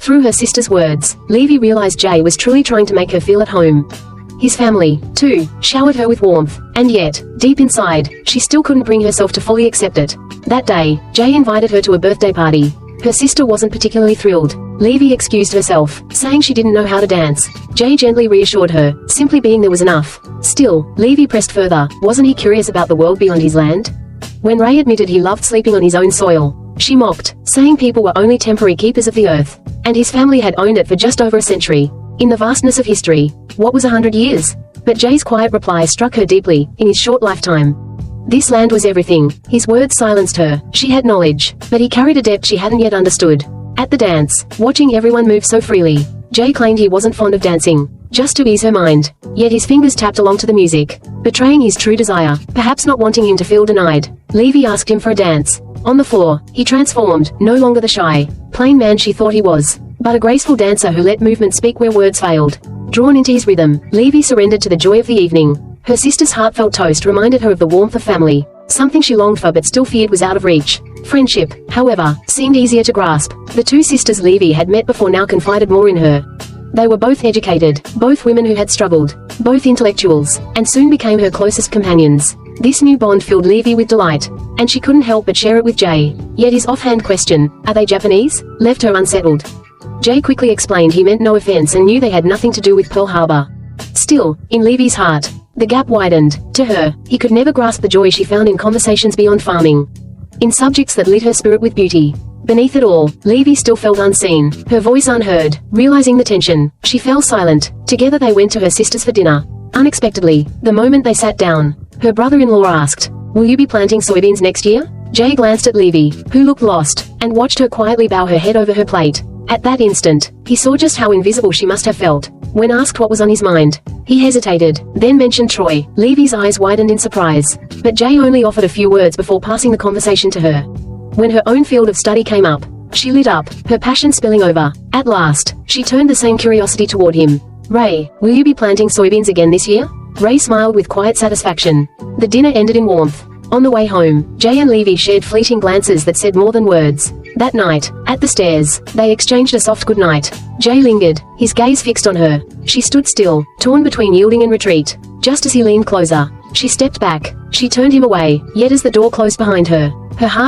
Through her sister's words, Levy realized Jay was truly trying to make her feel at home. His family, too, showered her with warmth, and yet, deep inside, she still couldn't bring herself to fully accept it. That day, Jay invited her to a birthday party. Her sister wasn't particularly thrilled. Levy excused herself, saying she didn't know how to dance. Jay gently reassured her, simply being there was enough. Still, Levy pressed further. Wasn't he curious about the world beyond his land? When Ray admitted he loved sleeping on his own soil, she mocked, saying people were only temporary keepers of the earth, and his family had owned it for just over a century. In the vastness of history, what was 100 years? But Jay's quiet reply struck her deeply. In his short lifetime, this land was everything. His words silenced her. She had knowledge, but he carried a depth she hadn't yet understood. At the dance, watching everyone move so freely, Jay claimed he wasn't fond of dancing, just to ease her mind. Yet his fingers tapped along to the music, betraying his true desire, perhaps not wanting him to feel denied. Levy asked him for a dance. On the floor, he transformed, no longer the shy, plain man she thought he was, but a graceful dancer who let movement speak where words failed. Drawn into his rhythm, Levy surrendered to the joy of the evening. Her sister's heartfelt toast reminded her of the warmth of family, something she longed for but still feared was out of reach. Friendship, however, seemed easier to grasp. The two sisters Levy had met before now confided more in her. They were both educated, both women who had struggled, both intellectuals, and soon became her closest companions. This new bond filled Levy with delight, and she couldn't help but share it with Jay. Yet his offhand question, "Are they Japanese?" left her unsettled. Jay quickly explained he meant no offense and knew they had nothing to do with Pearl Harbor. Still, in Levy's heart, the gap widened. To her, he could never grasp the joy she found in conversations beyond farming, in subjects that lit her spirit with beauty. Beneath it all, Levy still felt unseen, her voice unheard. Realizing the tension, she fell silent. Together they went to her sisters for dinner. Unexpectedly, the moment they sat down, her brother-in-law asked, "Will you be planting soybeans next year?" Jay glanced at Levy, who looked lost, and watched her quietly bow her head over her plate. At that instant, he saw just how invisible she must have felt. When asked what was on his mind, he hesitated, then mentioned Troy. Levy's eyes widened in surprise, but Jay only offered a few words before passing the conversation to her. When her own field of study came up, she lit up, her passion spilling over. At last, she turned the same curiosity toward him. "Ray, will you be planting soybeans again this year?" Ray smiled with quiet satisfaction. The dinner ended in warmth. On the way home, Jay and Levy shared fleeting glances that said more than words. That night, at the stairs, they exchanged a soft goodnight. Jay lingered, his gaze fixed on her. She stood still, torn between yielding and retreat. Just as he leaned closer, she stepped back. She turned him away, yet as the door closed behind her, her heart